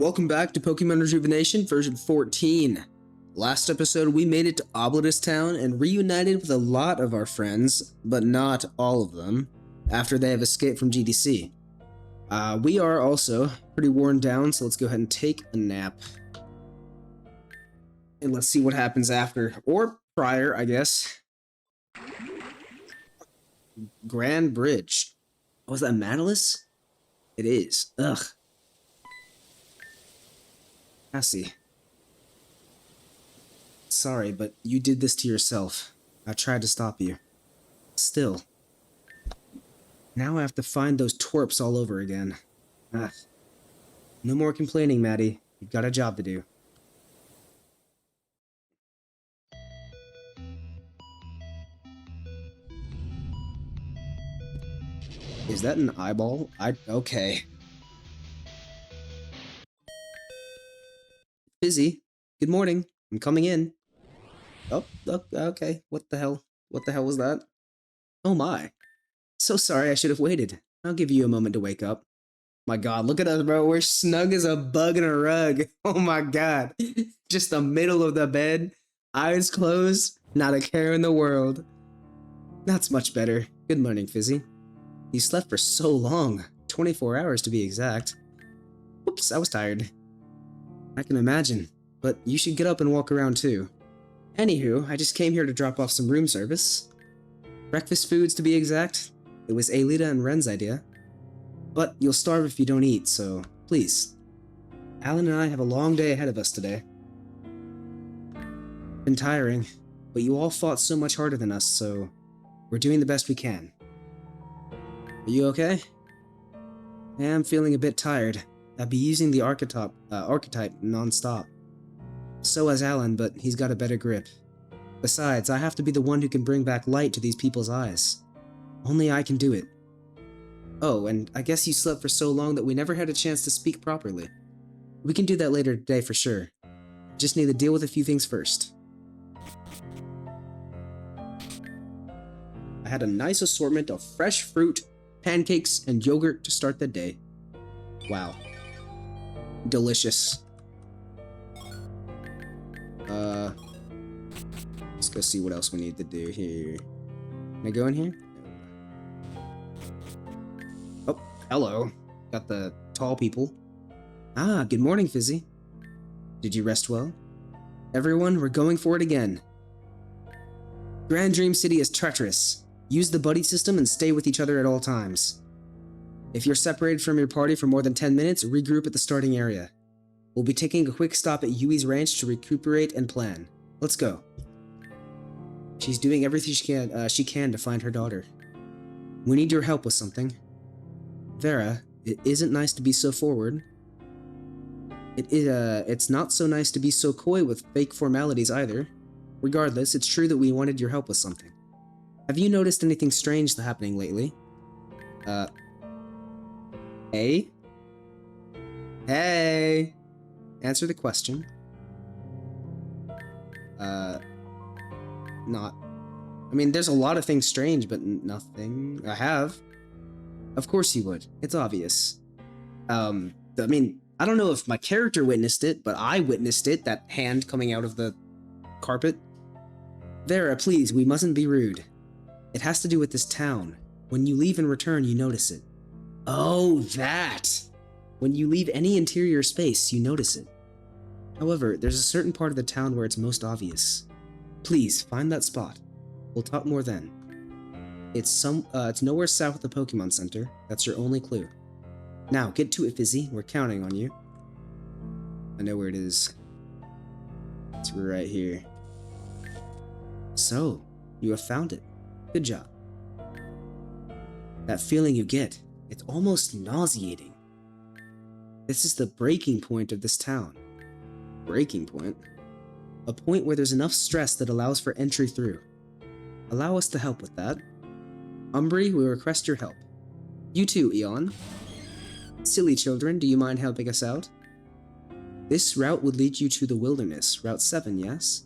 Welcome back to Pokemon Rejuvenation version 14. Last episode we made it to Oblus town and reunited with a lot of our friends, but not all of them, after they have escaped from GDC. We are also pretty worn down, so let's go ahead and take a nap. And let's see what happens after, or prior, I guess. Grand Bridge. Oh, is that Matalis? It is. Ugh. Cassie. Sorry, but you did this to yourself. I tried to stop you. Still. Now I have to find those twerps all over again. Ugh. No more complaining, Maddie. You've got a job to do. Is that an eyeball? Okay. Busy. Good morning. I'm coming in. Oh, okay. What the hell? What the hell was that? Oh my. So sorry, I should have waited. I'll give you a moment to wake up. My god, look at us, bro. We're snug as a bug in a rug. Oh my god. Just the middle of the bed. Eyes closed. Not a care in the world. That's much better. Good morning, Fizzy. You slept for so long. 24 hours to be exact. Whoops, I was tired. I can imagine, but you should get up and walk around too. Anywho, I just came here to drop off some room service. Breakfast foods to be exact. It was Alita and Ren's idea. But you'll starve if you don't eat, so please. Alan and I have a long day ahead of us today. Been tiring, but you all fought so much harder than us, so we're doing the best we can. Are you okay? I am feeling a bit tired. I'd be using the archetype non-stop. So has Alan, but he's got a better grip. Besides, I have to be the one who can bring back light to these people's eyes. Only I can do it. Oh, and I guess you slept for so long that we never had a chance to speak properly. We can do that later today for sure. Just need to deal with a few things first. I had a nice assortment of fresh fruit, pancakes, and yogurt to start the day. Wow. Delicious. Let's go see what else we need to do here. Can I go in here? Oh, hello. Got the tall people. Ah, good morning, Fizzy. Did you rest well? Everyone, we're going for it again. Grand Dream City is treacherous. Use the buddy system and stay with each other at all times. If you're separated from your party for more than 10 minutes, regroup at the starting area. We'll be taking a quick stop at Yui's ranch to recuperate and plan. Let's go. She's doing everything she can to find her daughter. We need your help with something. Vera, it isn't nice to be so forward. It's not so nice to be so coy with fake formalities either. Regardless, it's true that we wanted your help with something. Have you noticed anything strange happening lately? Hey? Hey! Answer the question. Not. I mean, there's a lot of things strange, but nothing. I have. Of course you would. It's obvious. I mean, I don't know if my character witnessed it, but I witnessed it, that hand coming out of the carpet. Vera, please, we mustn't be rude. It has to do with this town. When you leave and return, you notice it. Oh, that! When you leave any interior space, you notice it. However, there's a certain part of the town where it's most obvious. Please, find that spot. We'll talk more then. It's nowhere south of the Pokemon Center. That's your only clue. Now, get to it, Fizzy. We're counting on you. I know where it is. It's right here. So, you have found it. Good job. That feeling you get, it's almost nauseating. This is the breaking point of this town. Breaking point? A point where there's enough stress that allows for entry through. Allow us to help with that. Umbri, we request your help. You too, Eon. Silly children, do you mind helping us out? This route would lead you to the wilderness, Route 7, yes?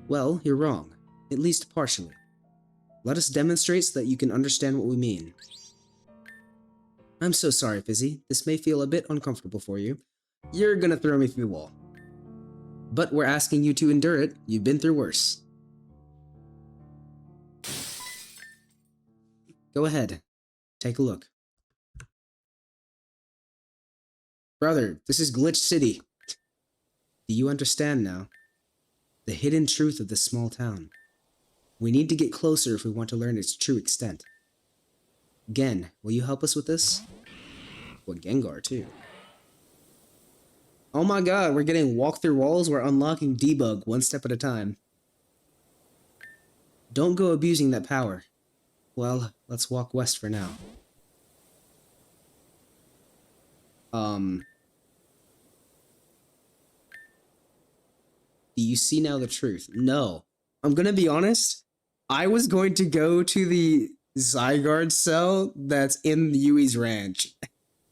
Well, you're wrong. At least partially. Let us demonstrate so that you can understand what we mean. I'm so sorry, Fizzy. This may feel a bit uncomfortable for you. You're gonna throw me through the wall. But we're asking you to endure it. You've been through worse. Go ahead. Take a look. Brother, this is Glitch City. Do you understand now? The hidden truth of this small town. We need to get closer if we want to learn its true extent. Gen, will you help us with this? Well, Gengar, too. Oh my god, we're getting walk through walls. We're unlocking debug one step at a time. Don't go abusing that power. Well, let's walk west for now. Do you see now the truth? No. I'm gonna be honest. I was going to go to the Zygarde cell that's in Yui's ranch.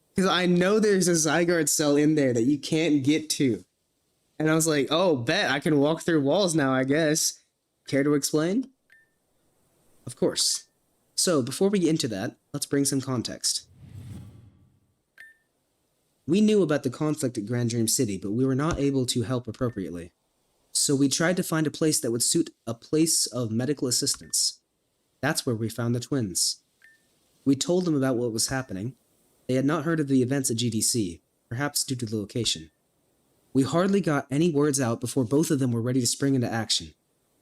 Because I know there's a Zygarde cell in there that you can't get to. And I was like, oh, bet I can walk through walls now, I guess. Care to explain? Of course. So, before we get into that, let's bring some context. We knew about the conflict at Grand Dream City, but we were not able to help appropriately. So we tried to find a place that would suit a place of medical assistance. That's where we found the twins. We told them about what was happening. They had not heard of the events at GDC, perhaps due to the location. We hardly got any words out before both of them were ready to spring into action,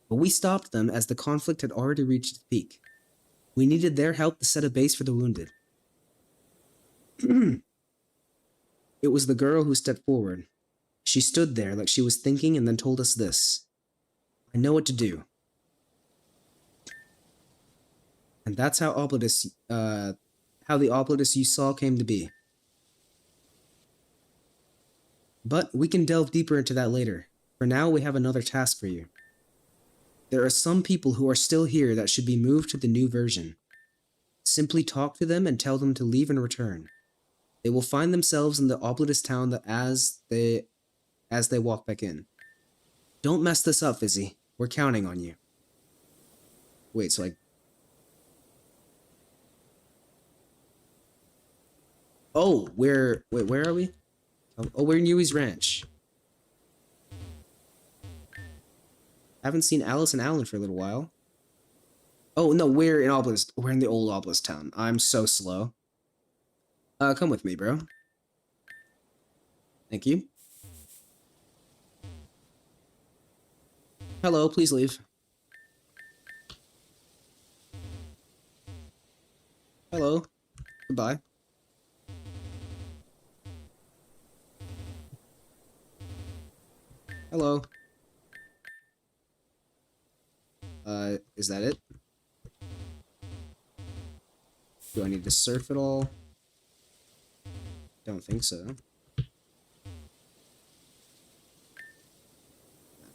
but we stopped them as the conflict had already reached its peak. We needed their help to set a base for the wounded. It was the girl who stepped forward. She stood there like she was thinking and then told us this. I know what to do. And that's how the Oblus you saw came to be. But we can delve deeper into that later. For now, we have another task for you. There are some people who are still here that should be moved to the new version. Simply talk to them and tell them to leave and return. They will find themselves in the Oblus town as they walk back in. Don't mess this up, Fizzy. We're counting on you. Wait, so oh, wait, where are we? Oh, we're in Yui's ranch. Haven't seen Alice and Alan for a little while. Oh, no, we're in Oblus. We're in the old Oblus town. I'm so slow. Come with me, bro. Thank you. Hello, please leave. Hello. Goodbye. Hello. Is that it? Do I need to surf at all? Don't think so.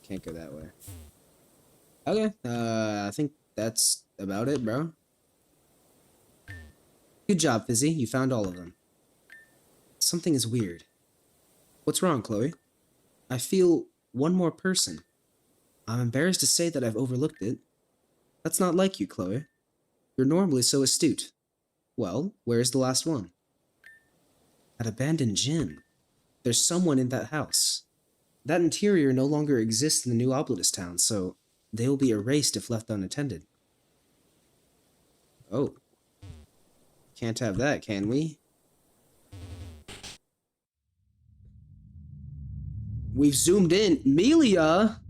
Can't go that way. Okay, I think that's about it, bro. Good job, Fizzy. You found all of them. Something is weird. What's wrong, Chloe? I feel one more person. I'm embarrassed to say that I've overlooked it. That's not like you, Chloe. You're normally so astute. Well, where's the last one? That abandoned gym. There's someone in that house. That interior no longer exists in the new Oblus town, so they will be erased if left unattended. Oh. Can't have that, can we? We've zoomed in. Melia!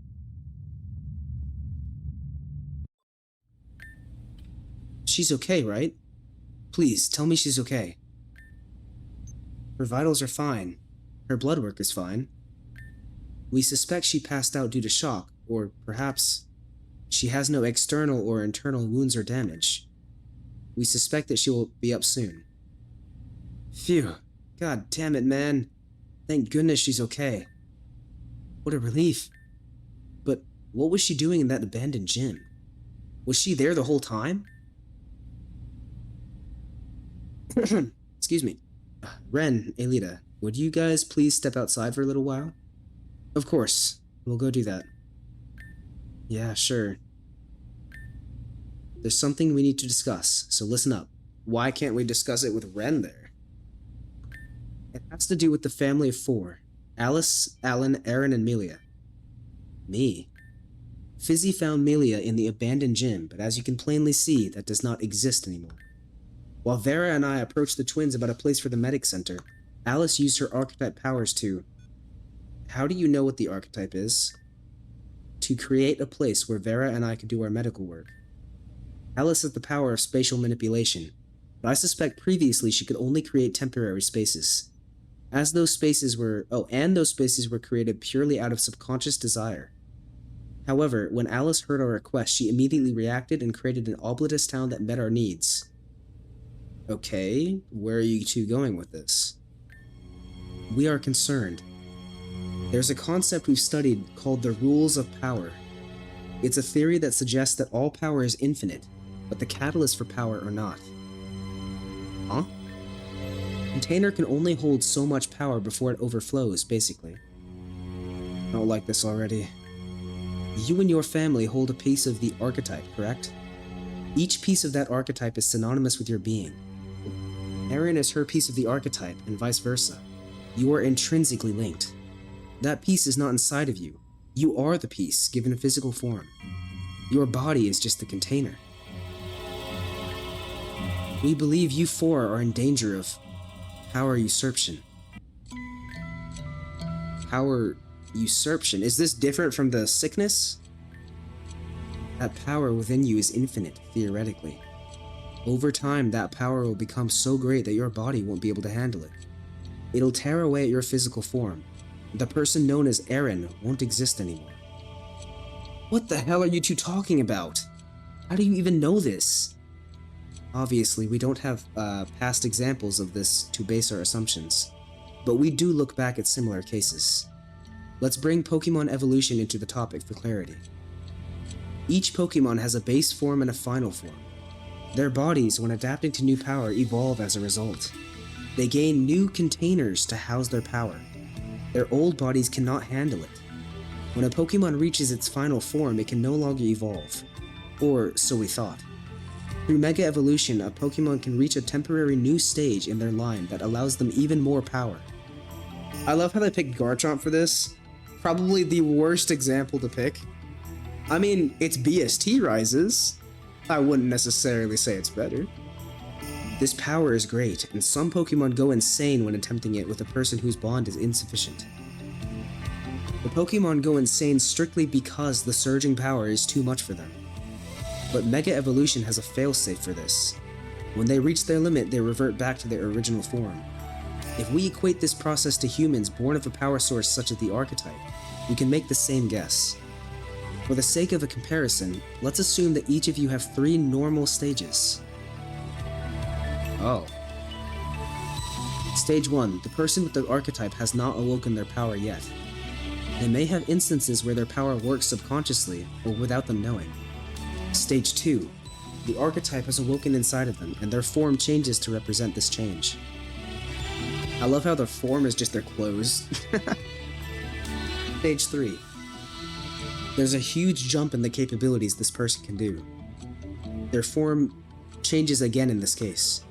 She's okay, right? Please, tell me she's okay. Her vitals are fine. Her blood work is fine. We suspect she passed out due to shock, or perhaps she has no external or internal wounds or damage. We suspect that she will be up soon. Phew. God damn it, man. Thank goodness she's okay. What a relief. But what was she doing in that abandoned gym? Was she there the whole time? Excuse me. Ren, Alita, would you guys please step outside for a little while? Of course. We'll go do that. Yeah, sure. There's something we need to discuss, so listen up. Why can't we discuss it with Ren there? It has to do with the family of 4. Alice, Alan, Aaron, and Melia. Me. Fizzy found Melia in the abandoned gym, but as you can plainly see, that does not exist anymore. While Vera and I approached the twins about a place for the medic center, Alice used her archetype powers to... How do you know what the archetype is? To create a place where Vera and I could do our medical work. Alice has the power of spatial manipulation, but I suspect previously she could only create temporary spaces. Those spaces were created purely out of subconscious desire. However, when Alice heard our request, she immediately reacted and created an Oblus town that met our needs. Okay, where are you two going with this? We are concerned. There's a concept we've studied called the rules of power. It's a theory that suggests that all power is infinite, but the catalysts for power are not. Huh? Container can only hold so much power before it overflows, basically. I don't like this already. You and your family hold a piece of the archetype, correct? Each piece of that archetype is synonymous with your being. Erin is her piece of the archetype, and vice versa. You are intrinsically linked. That piece is not inside of you. You are the piece, given a physical form. Your body is just the container. We believe you four are in danger of power usurpation. Power usurpation? Is this different from the sickness? That power within you is infinite, theoretically. Over time, that power will become so great that your body won't be able to handle it. It'll tear away at your physical form. The person known as Aaron won't exist anymore. What the hell are you two talking about? How do you even know this? Obviously, we don't have past examples of this to base our assumptions, but we do look back at similar cases. Let's bring Pokemon evolution into the topic for clarity. Each Pokemon has a base form and a final form. Their bodies, when adapting to new power, evolve as a result. They gain new containers to house their power. Their old bodies cannot handle it. When a Pokemon reaches its final form, it can no longer evolve. Or so we thought. Through Mega Evolution, a Pokemon can reach a temporary new stage in their line that allows them even more power. I love how they picked Garchomp for this. Probably the worst example to pick. I mean, it's BST rises. I wouldn't necessarily say it's better. This power is great, and some Pokemon go insane when attempting it with a person whose bond is insufficient. The Pokemon go insane strictly because the surging power is too much for them. But Mega Evolution has a failsafe for this. When they reach their limit, they revert back to their original form. If we equate this process to humans born of a power source such as the archetype, we can make the same guess. For the sake of a comparison, let's assume that each of you have 3 normal stages. Oh. Stage 1. The person with the archetype has not awoken their power yet. They may have instances where their power works subconsciously or without them knowing. Stage 2. The archetype has awoken inside of them, and their form changes to represent this change. I love how their form is just their clothes. Stage 3. There's a huge jump in the capabilities this person can do. Their form changes again in this case.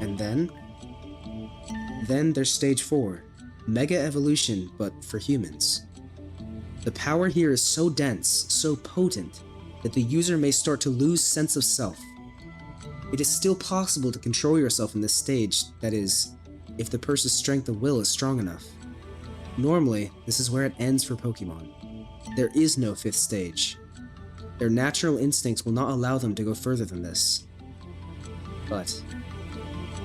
And then there's Stage 4, Mega Evolution, but for humans. The power here is so dense, so potent, that the user may start to lose sense of self. It is still possible to control yourself in this stage, that is, if the person's strength of will is strong enough. Normally, this is where it ends for Pokemon. There is no 5th stage. Their natural instincts will not allow them to go further than this. But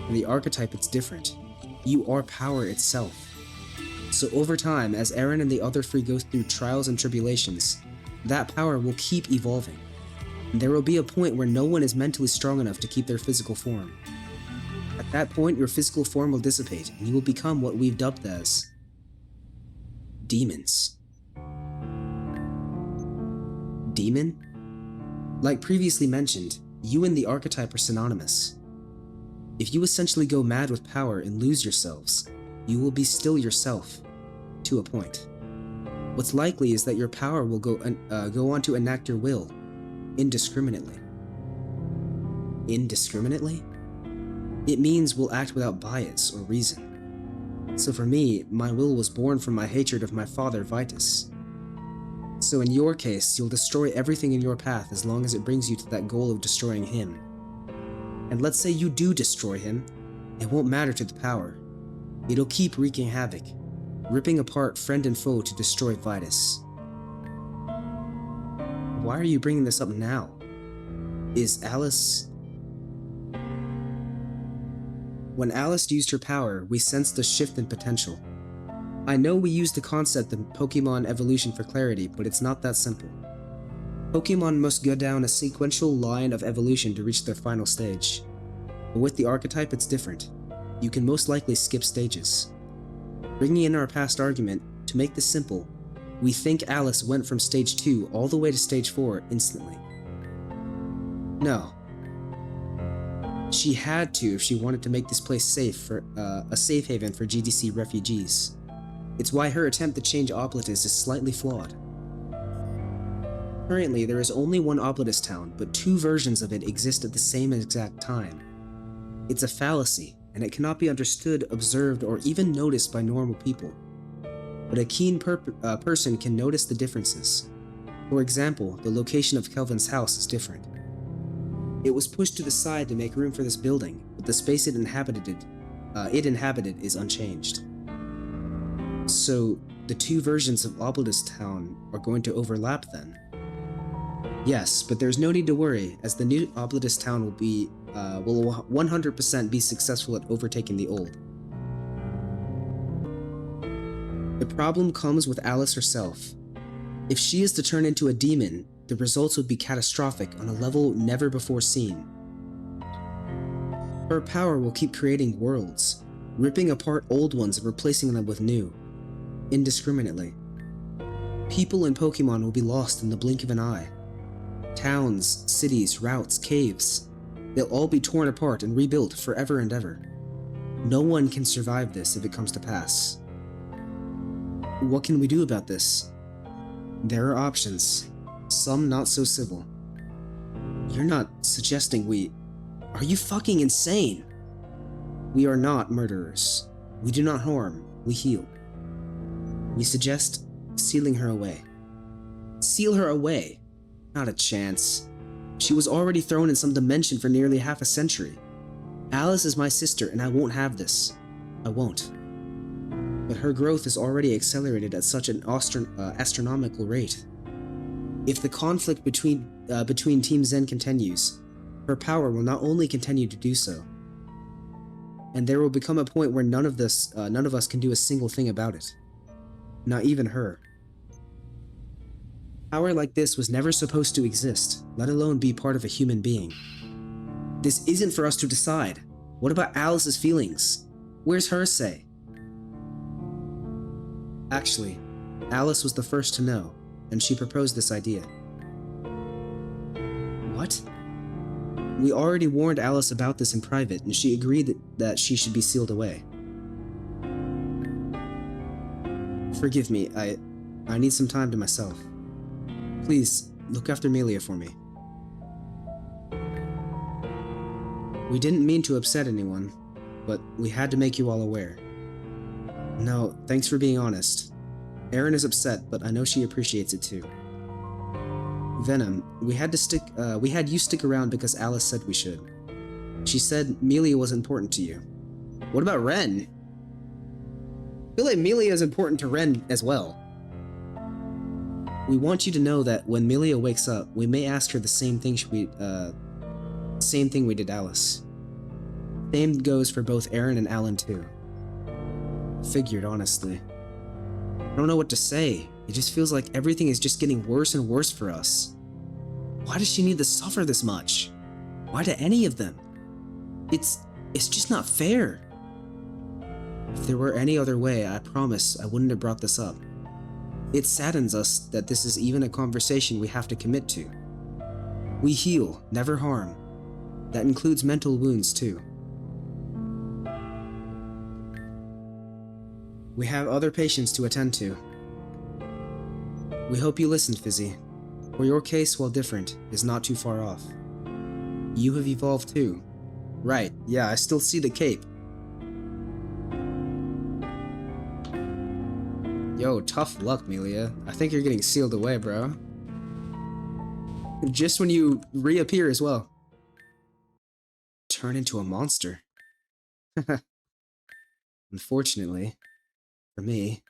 in the archetype, it's different. You are power itself. So over time, as Aaron and the other 3 go through trials and tribulations, that power will keep evolving. And there will be a point where no one is mentally strong enough to keep their physical form. At that point, your physical form will dissipate, and you will become what we've dubbed as demons. Demon? Like previously mentioned, you and the archetype are synonymous. If you essentially go mad with power and lose yourselves, you will be still yourself, to a point. What's likely is that your power will go on to enact your will, indiscriminately. Indiscriminately? It means we'll act without bias or reason. So for me, my will was born from my hatred of my father, Vitus. So in your case, you'll destroy everything in your path as long as it brings you to that goal of destroying him. And let's say you do destroy him, it won't matter to the power. It'll keep wreaking havoc, ripping apart friend and foe to destroy Vitus. Why are you bringing this up now? Is Alice... When Alice used her power, we sensed a shift in potential. I know we used the concept of Pokemon evolution for clarity, but it's not that simple. Pokemon must go down a sequential line of evolution to reach their final stage. But with the archetype, it's different. You can most likely skip stages. Bringing in our past argument, to make this simple, we think Alice went from stage 2 all the way to stage 4 instantly. No. She had to if she wanted to make this place safe for a safe haven for GDC refugees. It's why her attempt to change Oblus is slightly flawed. Currently, there is only one Oblus town, but 2 versions of it exist at the same exact time. It's a fallacy, and it cannot be understood, observed, or even noticed by normal people. But a keen person can notice the differences. For example, the location of Kelvin's house is different. It was pushed to the side to make room for this building, but the space it inhabited is unchanged. So, the 2 versions of Oblus Town are going to overlap then? Yes, but there's no need to worry, as the new Oblus Town will 100% be successful at overtaking the old. The problem comes with Alice herself. If she is to turn into a demon, the results would be catastrophic on a level never before seen. Her power will keep creating worlds, ripping apart old ones and replacing them with new, indiscriminately. People and Pokemon will be lost in the blink of an eye. Towns, cities, routes, caves, they'll all be torn apart and rebuilt forever and ever. No one can survive this if it comes to pass. What can we do about this? There are options, some not so civil. You're not suggesting we... Are you fucking insane? We are not murderers. We do not harm, we heal. We suggest sealing her away. Seal her away? Not a chance. She was already thrown in some dimension for nearly half a century. Alice is my sister and I won't have this. I won't. But her growth is already accelerated at such an astronomical rate. If the conflict between Team Zen continues, her power will not only continue to do so, and there will become a point where none of us can do a single thing about it. Not even her. Power like this was never supposed to exist, let alone be part of a human being. This isn't for us to decide. What about Alice's feelings? Where's her say? Actually, Alice was the first to know, and she proposed this idea. What? We already warned Alice about this in private, and she agreed that she should be sealed away. Forgive me, I need some time to myself. Please, look after Melia for me. We didn't mean to upset anyone, but we had to make you all aware. No, thanks for being honest. Erin is upset, but I know she appreciates it too. Venom, we had you stick around because Alice said we should. She said Melia was important to you. What about Ren? I feel like Melia is important to Ren as well. We want you to know that when Melia wakes up, we may ask her the same thing we did Alice. Same goes for both Erin and Alan too. Figured, honestly. I don't know what to say. It just feels like everything is just getting worse and worse for us. Why does she need to suffer this much? Why do any of them? It's just not fair. If there were any other way, I promise I wouldn't have brought this up. It saddens us that this is even a conversation we have to commit to. We heal, never harm. That includes mental wounds too. We have other patients to attend to. We hope you listened, Fizzy. For your case, while different, is not too far off. You have evolved too. Right, yeah, I still see the cape. Yo, tough luck, Melia. I think you're getting sealed away, bro. Just when you reappear as well. Turn into a monster. Unfortunately, for me,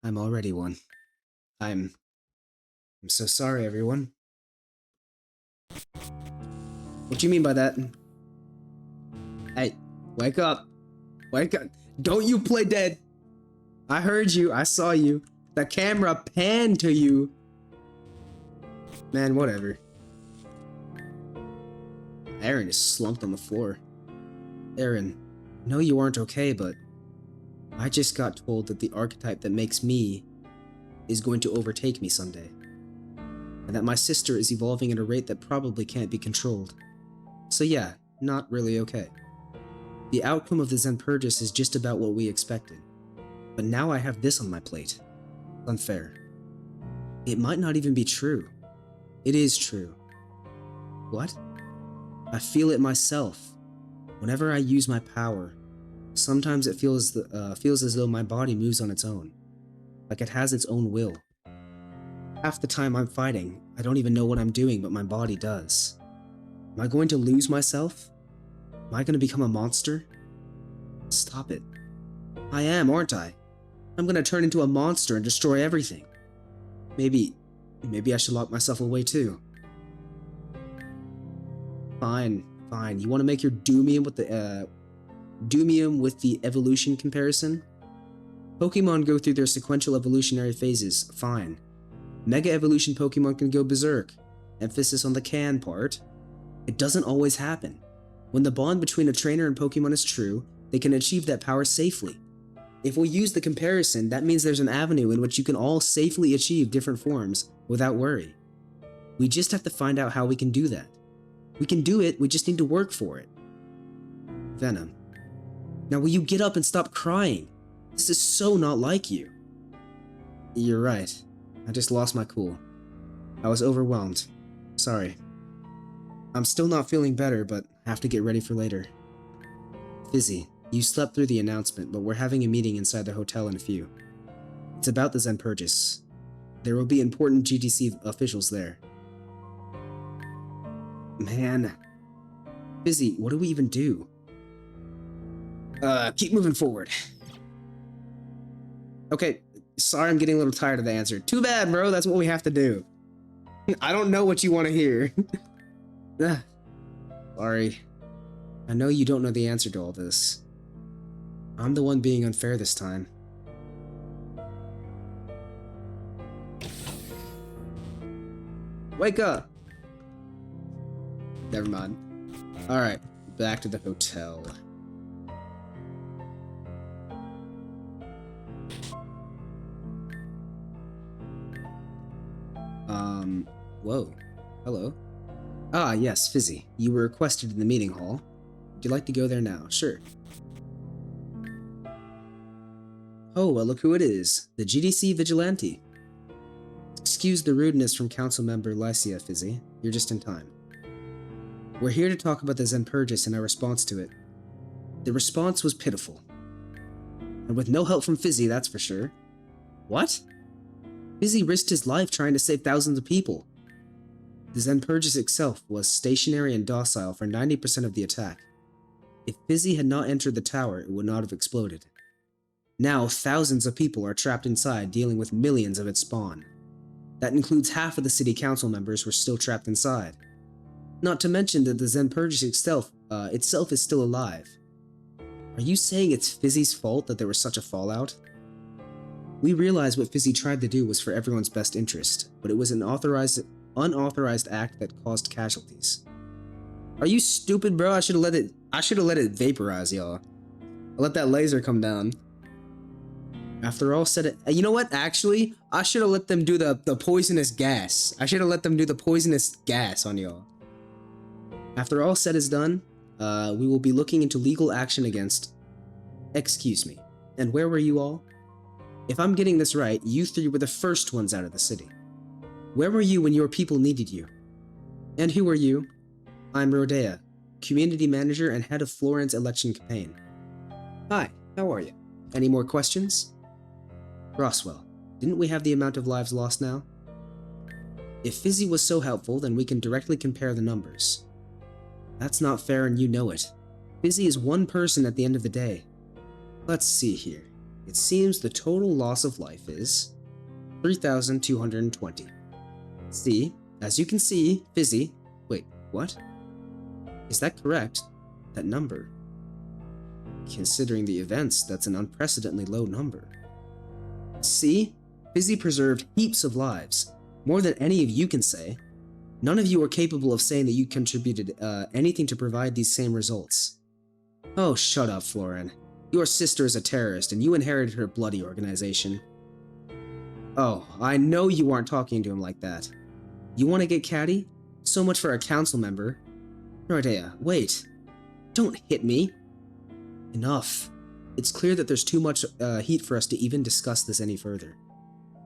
I'm already one. I'm so sorry, everyone. What do you mean by that? Hey, wake up. Wake up. Don't you play dead. I heard you. I saw you. The camera panned to you. Man, whatever. Aaron is slumped on the floor. Aaron, I know you aren't okay, but I just got told that the archetype that makes me is going to overtake me someday. And that my sister is evolving at a rate that probably can't be controlled. So yeah, not really okay. The outcome of the Zen Purges is just about what we expected. But now I have this on my plate. Unfair. It might not even be true. It is true. What? I feel it myself. Whenever I use my power, sometimes it feels as though my body moves on its own. Like it has its own will. Half the time I'm fighting, I don't even know what I'm doing, but my body does. Am I going to lose myself? Am I going to become a monster? Stop it. I am, aren't I? I'm going to turn into a monster and destroy everything. Maybe I should lock myself away too. Fine. You want to make your Doomium with the evolution comparison? Pokemon go through their sequential evolutionary phases. Fine. Mega evolution Pokemon can go berserk. Emphasis on the can part. It doesn't always happen. When the bond between a trainer and Pokemon is true, they can achieve that power safely. If we use the comparison, that means there's an avenue in which you can all safely achieve different forms without worry. We just have to find out how we can do that. We can do it, we just need to work for it. Venom. Now will you get up and stop crying? This is so not like you. You're right. I just lost my cool. I was overwhelmed. Sorry. I'm still not feeling better, but have to get ready for later. Fizzy, you slept through the announcement, but we're having a meeting inside the hotel in a few. It's about the Zen Purges. There will be important GTC officials there. Man. Fizzy, what do we even do? Keep moving forward. Okay, sorry I'm getting a little tired of the answer. Too bad, bro, that's what we have to do. I don't know what you want to hear. Sorry. I know you don't know the answer to all this. I'm the one being unfair this time. Wake up! Never mind. Alright, back to the hotel. Whoa. Hello. Ah, yes, Fizzy. You were requested in the meeting hall. Would you like to go there now? Sure. Oh, well, look who it is. The GDC Vigilante. Excuse the rudeness from Council Member Lycia, Fizzy. You're just in time. We're here to talk about the Zen Purges and our response to it. The response was pitiful. And with no help from Fizzy, that's for sure. What? Fizzy risked his life trying to save thousands of people. The Zen Purges itself was stationary and docile for 90% of the attack. If Fizzy had not entered the tower, it would not have exploded. Now, thousands of people are trapped inside dealing with millions of its spawn. That includes half of the city council members who are still trapped inside. Not to mention that the Zen Purges itself is still alive. Are you saying it's Fizzy's fault that there was such a fallout? We realize what Fizzy tried to do was for everyone's best interest, but it was an unauthorized act that caused casualties. Are you stupid, bro? I should have let it vaporize, y'all. I let that laser come down. After all said, you know what? Actually, I should have let them do the poisonous gas. I should have let them do the poisonous gas on y'all. After all said is done, we will be looking into legal action against... Excuse me. And where were you all? If I'm getting this right, you three were the first ones out of the city. Where were you when your people needed you? And who are you? I'm Rodea, Community Manager and Head of Florence Election Campaign. Hi, how are you? Any more questions? Roswell, Didn't we have the amount of lives lost now? If Fizzy was so helpful, then we can directly compare the numbers. That's not fair and you know it. Fizzy is one person at the end of the day. Let's see here. It seems the total loss of life is 3,220. See, as you can see, Fizzy... Wait, what? Is that correct? That number? Considering the events, that's an unprecedentedly low number. See? Fizzy preserved heaps of lives. More than any of you can say. None of you are capable of saying that you contributed anything to provide these same results. Oh, shut up, Florin. Your sister is a terrorist, and you inherited her bloody organization. Oh, I know you aren't talking to him like that. You want to get catty? So much for a council member. Nordea, wait. Don't hit me. Enough. It's clear that there's too much heat for us to even discuss this any further.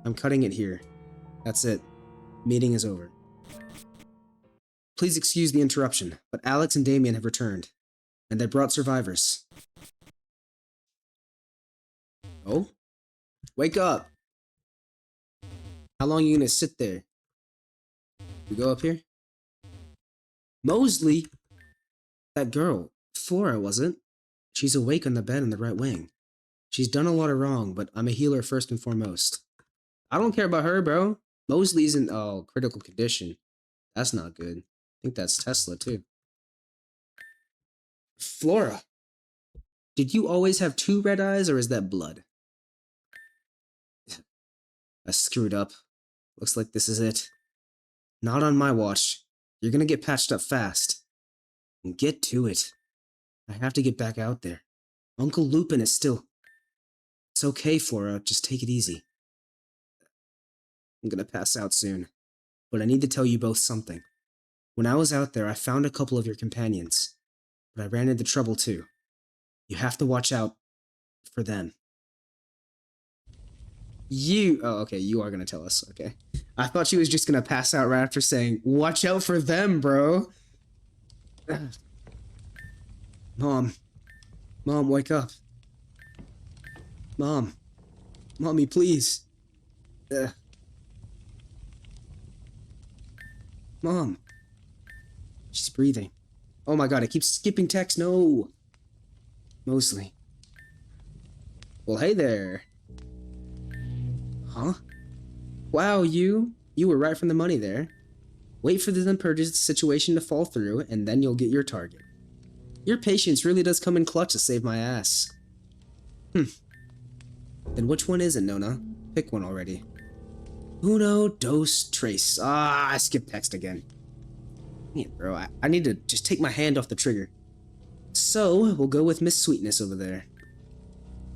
I'm cutting it here. That's it. Meeting is over. Please excuse the interruption, but Alex and Damien have returned, and they brought survivors. Oh? Wake up! How long are you gonna sit there? We go up here? Mosley? That girl, Flora, was it? She's awake on the bed in the right wing. She's done a lot of wrong, but I'm a healer first and foremost. I don't care about her, bro. Mosley's in, critical condition. That's not good. I think that's Tesla, too. Flora. Did you always have two red eyes, or is that blood? I screwed up. Looks like this is it. Not on my watch. You're gonna get patched up fast. And get to it. I have to get back out there. Uncle Lupin is still... It's okay, Flora. Just take it easy. I'm gonna pass out soon. But I need to tell you both something. When I was out there, I found a couple of your companions. But I ran into trouble too. You have to watch out for them. Oh, okay, you are gonna tell us, okay. I thought she was just gonna pass out right after saying, watch out for them, bro. Mom. Mom, wake up. Mom. Mommy, please. Mom. She's breathing. Oh my god, I keep skipping text. No. Mosley. Well, hey there. Huh? Wow, you were right from the money there. Wait for the unpurged situation to fall through, and then you'll get your target. Your patience really does come in clutch to save my ass. Then which one is it, Nona? Pick one already. Uno, dos, tres. Ah, I skipped text again. Yeah, bro, I need to just take my hand off the trigger. So, we'll go with Miss Sweetness over there.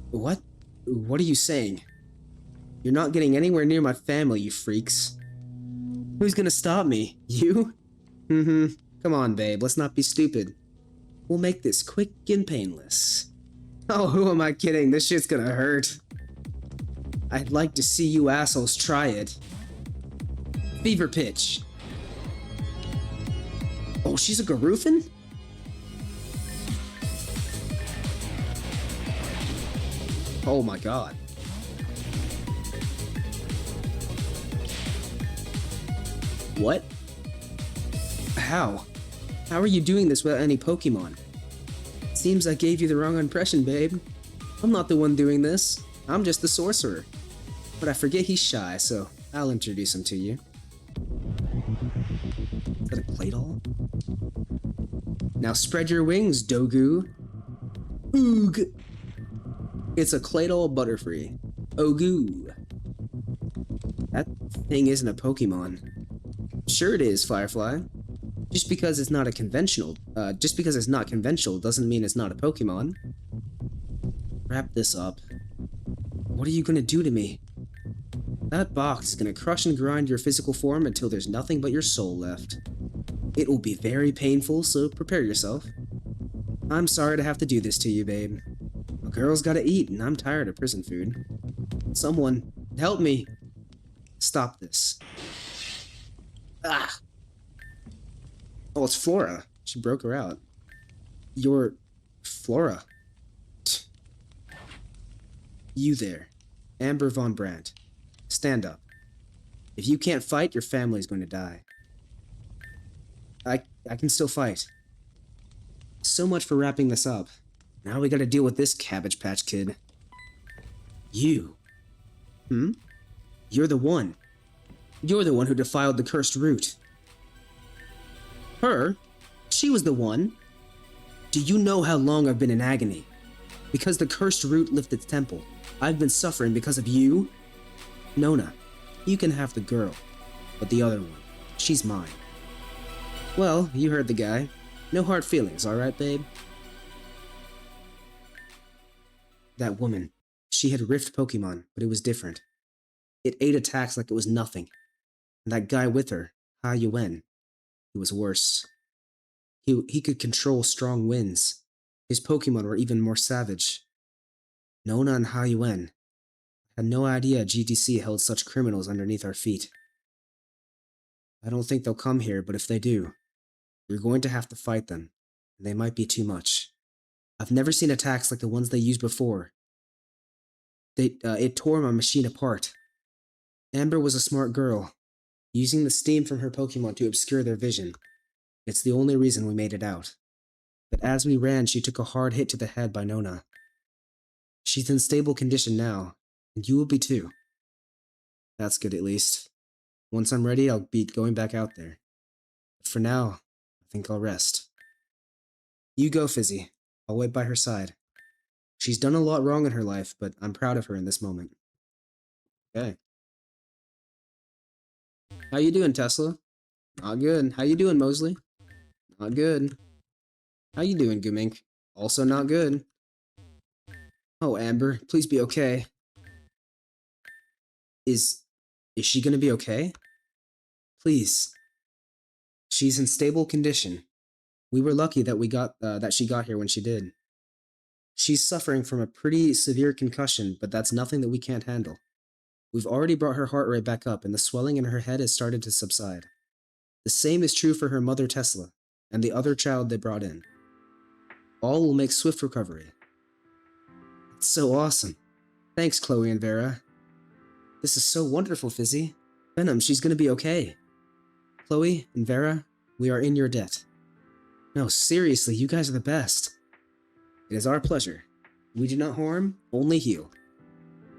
What? What are you saying? You're not getting anywhere near my family, you freaks. Who's gonna stop me? You? Come on, babe, let's not be stupid. We'll make this quick and painless. Oh, who am I kidding? This shit's gonna hurt. I'd like to see you assholes try it. Fever pitch. Oh, she's a Garufin? Oh my god. What? How? How are you doing this without any Pokemon? Seems I gave you the wrong impression, babe. I'm not the one doing this. I'm just the sorcerer. But I forget he's shy, so I'll introduce him to you. Is that a Claydol? Now spread your wings, Dogu. Oog! It's a Claydol Butterfree. Ogu. That thing isn't a Pokemon. Sure it is, Firefly. Just because it's not conventional doesn't mean it's not a Pokemon. Wrap this up. What are you gonna do to me? That box is gonna crush and grind your physical form until there's nothing but your soul left. It will be very painful, so prepare yourself. I'm sorry to have to do this to you, babe. A girl's gotta eat, and I'm tired of prison food. Someone, help me! Stop this. Ah! Oh, it's Flora. She broke her out. You're... Flora. You there. Amber Von Brandt. stand up. If you can't fight, your family's going to die. I can still fight. So much for wrapping this up. Now we gotta deal with this Cabbage Patch Kid. You. You're the one. You're the one who defiled the cursed root. Her? She was the one. Do you know how long I've been in agony? Because the cursed root lifted its temple. I've been suffering because of you. Nona, you can have the girl, but the other one, she's mine. Well, you heard the guy. No hard feelings, alright, babe? That woman, she had rift Pokemon, but it was different. It ate attacks like it was nothing. And that guy with her, Ha Yuen, he was worse. He could control strong winds. His Pokemon were even more savage. Nona and Ha Yuen had no idea GTC held such criminals underneath our feet. I don't think they'll come here, but if they do, you're going to have to fight them. They might be too much. I've never seen attacks like the ones they used before. It tore my machine apart. Amber was a smart girl, using the steam from her Pokemon to obscure their vision. It's the only reason we made it out. But as we ran, she took a hard hit to the head by Nona. She's in stable condition now, and you will be too. That's good at least. Once I'm ready, I'll be going back out there. But for now, I think I'll rest. You go, Fizzy. I'll wait by her side. She's done a lot wrong in her life, but I'm proud of her in this moment. Okay. How you doing, Tesla? Not good. How you doing, Mosley? Not good. How you doing, Gumink? Also not good. Oh, Amber, please be okay. Is she gonna be okay? Please. She's in stable condition. We were lucky that that she got here when she did. She's suffering from a pretty severe concussion, but that's nothing that we can't handle. We've already brought her heart rate back up, and the swelling in her head has started to subside. The same is true for her mother, Tesla, and the other child they brought in. All will make swift recovery. It's so awesome. Thanks, Chloe and Vera. This is so wonderful, Fizzy. Venom, she's gonna be okay. Chloe and Vera, we are in your debt. No, seriously, you guys are the best. It is our pleasure. We do not harm, only heal.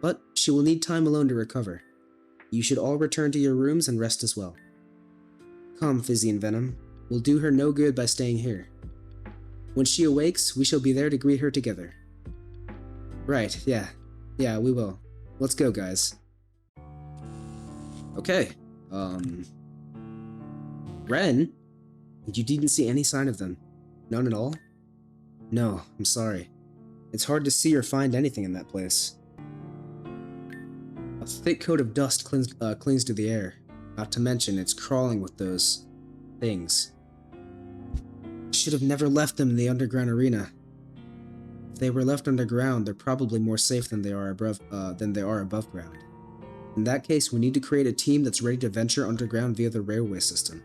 But she will need time alone to recover. You should all return to your rooms and rest as well. Come, Fizzy and Venom. We'll do her no good by staying here. When she awakes, we shall be there to greet her together. Right, yeah. Yeah, we will. Let's go, guys. Okay. Ren? You didn't see any sign of them? None at all? No, I'm sorry. It's hard to see or find anything in that place. A thick coat of dust clings to the air. Not to mention, it's crawling with those things. Should have never left them in the underground arena. If they were left underground, they're probably more safe than they are above ground. In that case, we need to create a team that's ready to venture underground via the railway system.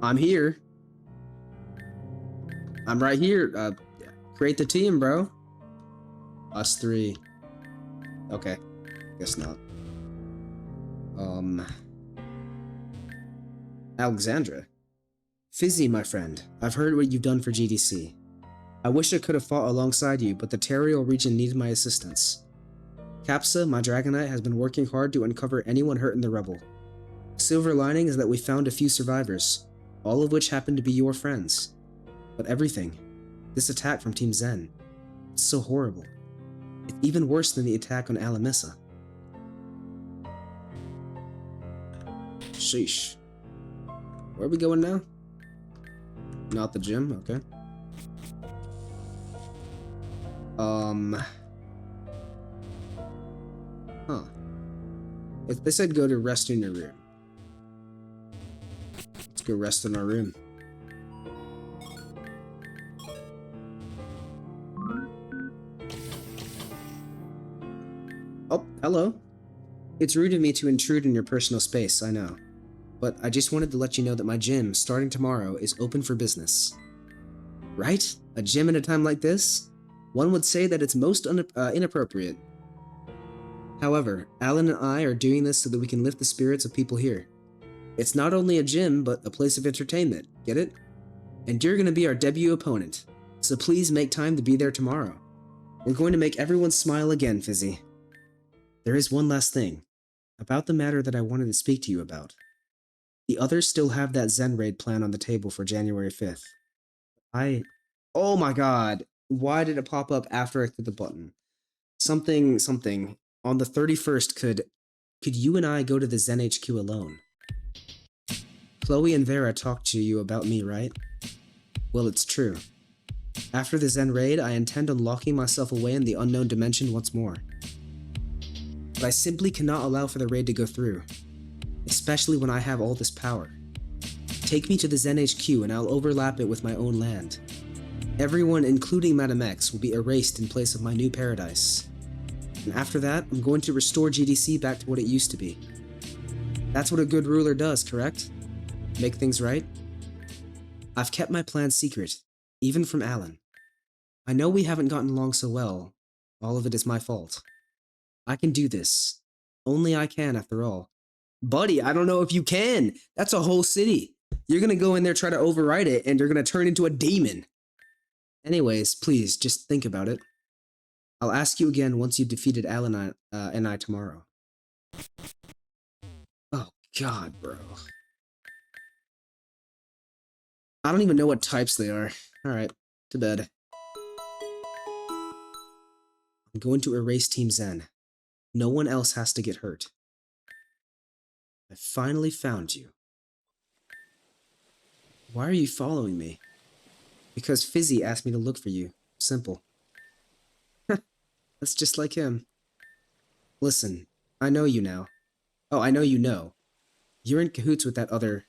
I'm here. I'm right here. Create the team, bro. Us three. Okay. Guess not. Alexandra. Fizzy, my friend. I've heard what you've done for GDC. I wish I could have fought alongside you, but the Terrial region needed my assistance. Capsa, my Dragonite, has been working hard to uncover anyone hurt in the Rebel. Silver lining is that we found a few survivors, all of which happen to be your friends. But everything, this attack from Team Zen, it's so horrible. It's even worse than the attack on Alamissa. Sheesh. Where are we going now? Not the gym, okay. Huh. They said go to rest in your room. Let's go rest in our room. Oh, hello. It's rude of me to intrude in your personal space, I know. But I just wanted to let you know that my gym, starting tomorrow, is open for business. Right? A gym at a time like this? One would say that it's most inappropriate. However, Alan and I are doing this so that we can lift the spirits of people here. It's not only a gym, but a place of entertainment, get it? And you're going to be our debut opponent, so please make time to be there tomorrow. We're going to make everyone smile again, Fizzy. There is one last thing, about the matter that I wanted to speak to you about. The others still have that Zen raid plan on the table for January 5th. Oh my god, why did it pop up after I clicked the button? Something. On the 31st, could you and I go to the Zen HQ alone? Chloe and Vera talked to you about me, right? Well, it's true. After the Zen raid, I intend on locking myself away in the unknown dimension once more. But I simply cannot allow for the raid to go through, especially when I have all this power. Take me to the Zen HQ and I'll overlap it with my own land. Everyone, including Madam X, will be erased in place of my new paradise. And after that, I'm going to restore GDC back to what it used to be. That's what a good ruler does, correct? Make things right? I've kept my plan secret, even from Alan. I know we haven't gotten along so well. All of it is my fault. I can do this. Only I can, after all. Buddy, I don't know if you can. That's a whole city. You're gonna go in there, try to override it, and you're gonna turn into a demon. Anyways, please, just think about it. I'll ask you again once you've defeated Alan and I tomorrow. Oh, God, bro. I don't even know what types they are. Alright, to bed. I'm going to erase Team Zen. No one else has to get hurt. I finally found you. Why are you following me? Because Fizzy asked me to look for you. Simple. That's just like him. Listen, I know you now. Oh, I know you know. You're in cahoots with that other...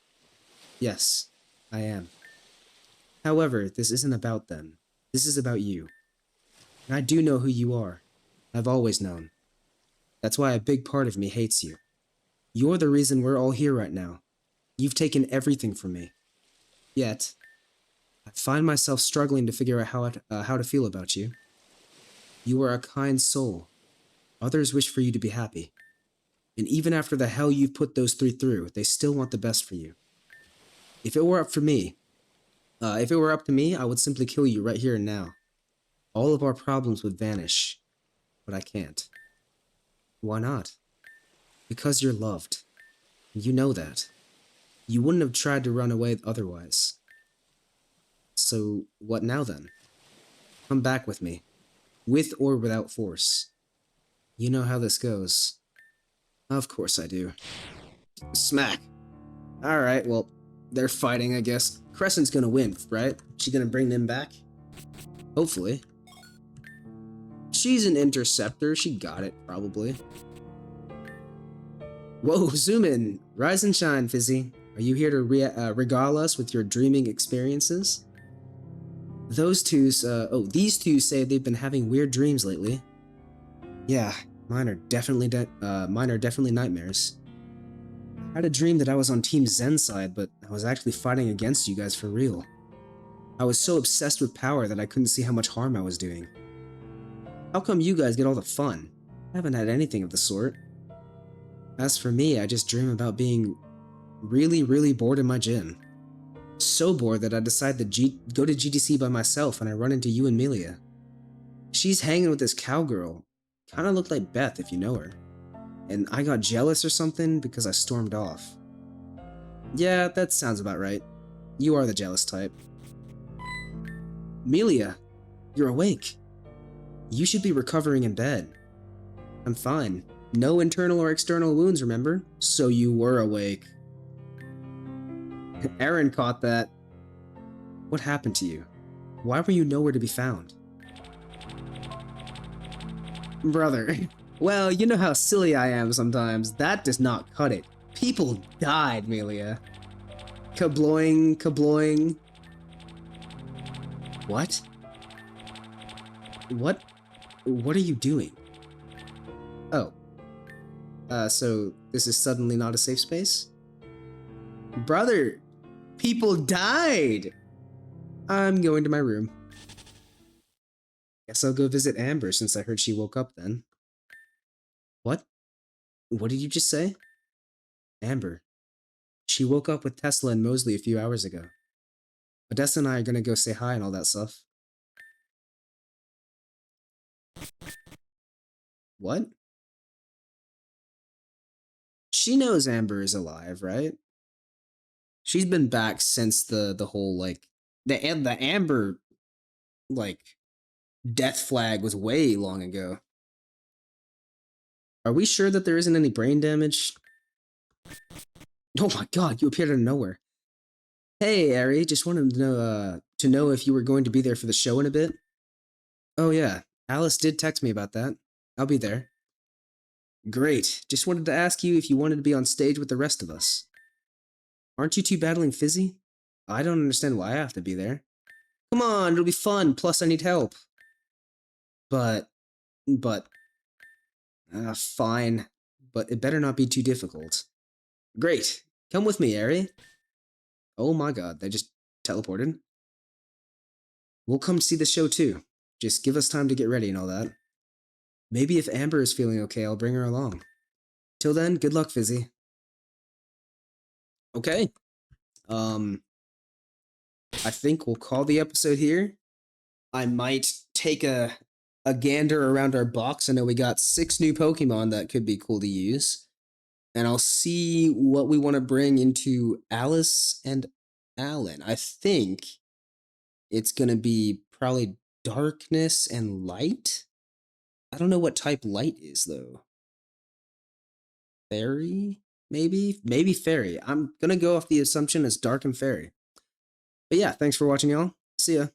Yes, I am. However, this isn't about them. This is about you. And I do know who you are. I've always known. That's why a big part of me hates you. You're the reason we're all here right now. You've taken everything from me. Yet, I find myself struggling to figure out how to feel about you. You are a kind soul. Others wish for you to be happy. And even after the hell you've put those three through, they still want the best for you. If it were up to me, I would simply kill you right here and now. All of our problems would vanish. But I can't. Why not? Because you're loved. You know that. You wouldn't have tried to run away otherwise. So, what now then? Come back with me. With or without force. You know how this goes. Of course I do. Smack. Alright, well, they're fighting, I guess. Crescent's gonna win, right? She gonna bring them back? Hopefully. She's an interceptor. She got it, probably. Whoa, zoom in. Rise and shine, Fizzy. Are you here to regale us with your dreaming experiences? These two say they've been having weird dreams lately. Yeah, mine are definitely nightmares. I had a dream that I was on Team Zen's side, but I was actually fighting against you guys for real. I was so obsessed with power that I couldn't see how much harm I was doing. How come you guys get all the fun? I haven't had anything of the sort. As for me, I just dream about being really bored in my gym. So bored that I decide to go to GDC by myself and I run into you and Melia. She's hanging with this cowgirl. Kinda looked like Beth if you know her. And I got jealous or something because I stormed off. Yeah, that sounds about right. You are the jealous type. Melia, you're awake. You should be recovering in bed. I'm fine. No internal or external wounds, remember? So you were awake. Aaron caught that. What happened to you? Why were you nowhere to be found? Brother, well, you know how silly I am sometimes. That does not cut it. People died, Melia. Kabloing, kabloing. What? What are you doing? Oh. So this is suddenly not a safe space? Brother, people died! I'm going to my room. Guess I'll go visit Amber since I heard she woke up then. What? What did you just say? Amber. She woke up with Tesla and Mosley a few hours ago. Odessa and I are gonna go say hi and all that stuff. What? She knows Amber is alive, right? She's been back since the whole like the Amber like death flag was way long ago. Are we sure that there isn't any brain damage? Oh my god, you appeared out of nowhere. Hey, Ari, just wanted to know if you were going to be there for the show in a bit. Oh yeah, Alice did text me about that. I'll be there. Great. Just wanted to ask you if you wanted to be on stage with the rest of us. Aren't you two battling Fizzy? I don't understand why I have to be there. Come on, it'll be fun. Plus, I need help. But, but, fine. But it better not be too difficult. Great. Come with me, Ari. Oh my god, they just teleported. We'll come see the show too. Just give us time to get ready and all that. Maybe if Amber is feeling okay, I'll bring her along. Till then, good luck, Fizzy. Okay. I think we'll call the episode here. I might take a gander around our box. I know we got 6 new Pokemon that could be cool to use. And I'll see what we want to bring into Alice and Alan. I think it's going to be probably darkness and light. I don't know what type light is, though. Fairy? Maybe? Maybe fairy. I'm going to go off the assumption it's dark and fairy. But yeah, thanks for watching, y'all. See ya.